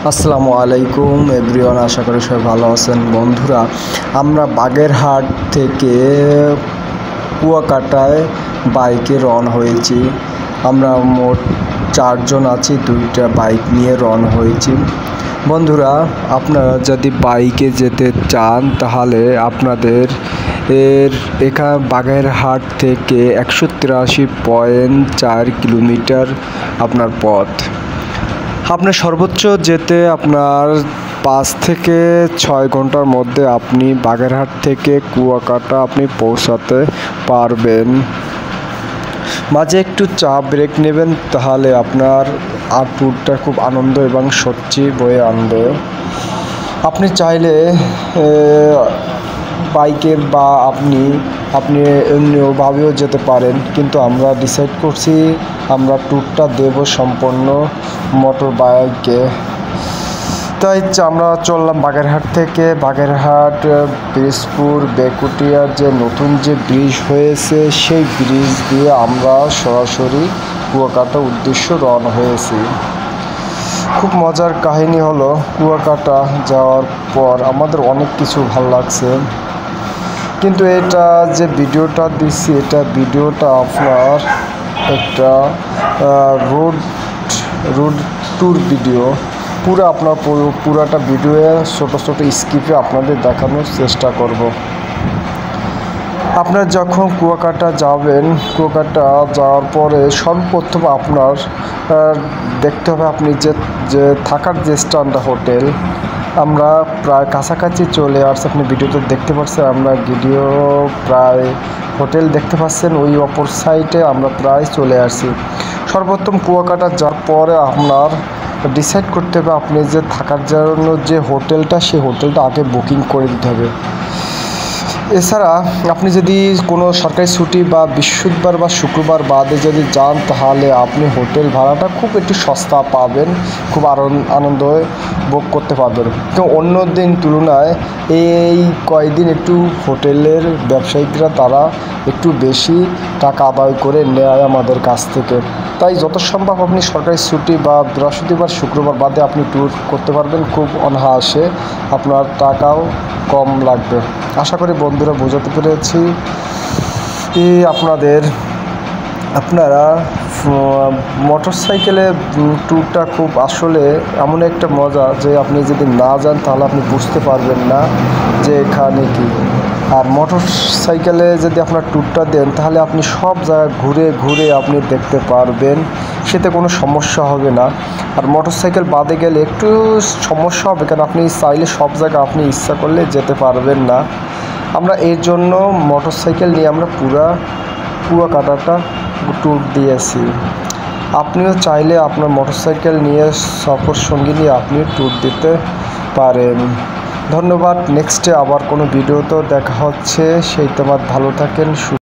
আসসালামু আলাইকুম এভরিওয়ান, আশা করি সবাই ভালো আছেন। বন্ধুরা, আমরা বাগেরহাট থেকে কুয়াকাটায় বাইকে রওনা হয়েছি। আমরা মোট 4 জন আছি, 2টা বাইক নিয়ে রওনা হয়েছি। বন্ধুরা, আপনারা যদি বাইকে যেতে চান তাহলে আপনাদের বাগেরহাট থেকে 183.4 কিলোমিটার আপনার পথ। আপনার সর্বোচ্চ যেতে আপনার 5 থেকে 6 ঘন্টার মধ্যে আপনি বাগেরহাট থেকে কুয়াকাটা আপনি পৌঁছাতে পারবেন। মাঝে একটু চা ব্রেক নেবেন, তাহলে আপনার ট্যুরটা খুব আনন্দ এবং স্বস্তি বয়ে আনবে। আপনি চাইলে বাইকে বা আপনি অন্যভাবেও যেতে পারেন, কিন্তু আমরা ডিসাইড করছি আমরা ট্যুরটা দেব সম্পূর্ণ মোটর বাইকে। তাই আমরা চললাম বাগেরহাট থেকে। বাগেরহাট পিরোজপুর বেকুটিয়ার যে নতুন যে ব্রিজ হয়েছে, সেই ব্রিজ দিয়ে আমরা সরাসরি কুয়াকাটা উদ্দেশ্য রওনা হয়েছি। খুব মজার কাহিনী হলো, কুয়াকাটা যাওয়ার পর আমাদের অনেক কিছু ভালো লাগছে, কিন্তু এটা যে ভিডিওটা দিচ্ছি, এটা ভিডিওটা আপনার একটা রোড ট্যুর ভিডিও। পুরাটা ভিডিওয়ে ছোটো স্কিপে আপনাদের দেখানোর চেষ্টা করব। আপনার যখন কুয়াকাটা যাবেন, কুয়াকাটা যাওয়ার পরে সর্বপ্রথম আপনার দেখতে হবে আপনি যে থাকার যে স্ট্যান্ডার্ড হোটেল। আমরা প্রায় কাছাকাছি চলে আসছি, আপনি ভিডিওতে দেখতে পাচ্ছেন। আমরা ভিডিও প্রায় হোটেল দেখতে পাচ্ছেন, ওই অপর সাইডে আমরা প্রায় চলে আসছি। সর্বপ্রথম কুয়াকাটা যাওয়ার পরে আপনার ডিসাইড করতে হবে আপনি যে থাকার জন্য যে হোটেলটা, সেই হোটেলটা আগে বুকিং করে দিতে হবে। এছাড়া আপনি যদি কোনো সরকারি ছুটি বা বৃহস্পতিবার বা শুক্রবার বাদে যদি যান, তাহলে আপনি হোটেল ভাড়াটা খুব একটু সস্তা পাবেন, খুব আনন্দ ভোগ করতে পারবেন। তো অন্য দিন তুলনায় এই কয়েকদিন একটু হোটেলের ব্যবসায়িকরা তারা একটু বেশি টাকা আদায় করে নেয় আমাদের কাছ থেকে। তাই যত সম্ভব আপনি সরকারি ছুটি বা বৃহস্পতিবার শুক্রবার বাদে আপনি ট্যুর করতে পারবেন, খুব অনায়াসে, আপনার টাকাও কম লাগবে। আশা করি বন্ধুরা বোঝাতে পেরেছি। আপনারা মোটরসাইকেলে ট্যুরটা খুব আসলে এমন একটা মজা যে আপনি যদি না যান তাহলে আপনি বুঝতে পারবেন না যে এখানে কি। আর মোটর সাইকেলে যদি আপনার ট্যুরটা দেন, তাহলে আপনি সব জায়গায় ঘুরে ঘুরে আপনি দেখতে পারবেন, সেতে কোনো সমস্যা হবে না। আর মোটর সাইকেল বাদে গেলে একটু সমস্যা হবে, কারণ আপনি চাইলে সব জায়গায় আপনি ইচ্ছা করলে যেতে পারবেন না। আমরা এর জন্য মোটর সাইকেল নিয়ে আমরা পুরা কুয়াকাটাটা ট্যুর দিয়েছি। আপনিও চাইলে আপনার মোটর সাইকেল নিয়ে সফর সঙ্গী নিয়ে আপনি ট্যুর দিতে পারেন। ধন্যবাদ। নেক্সটে আবার কোনো ভিডিওতেও দেখা হচ্ছে, সেই তোমার ভালো থাকেন।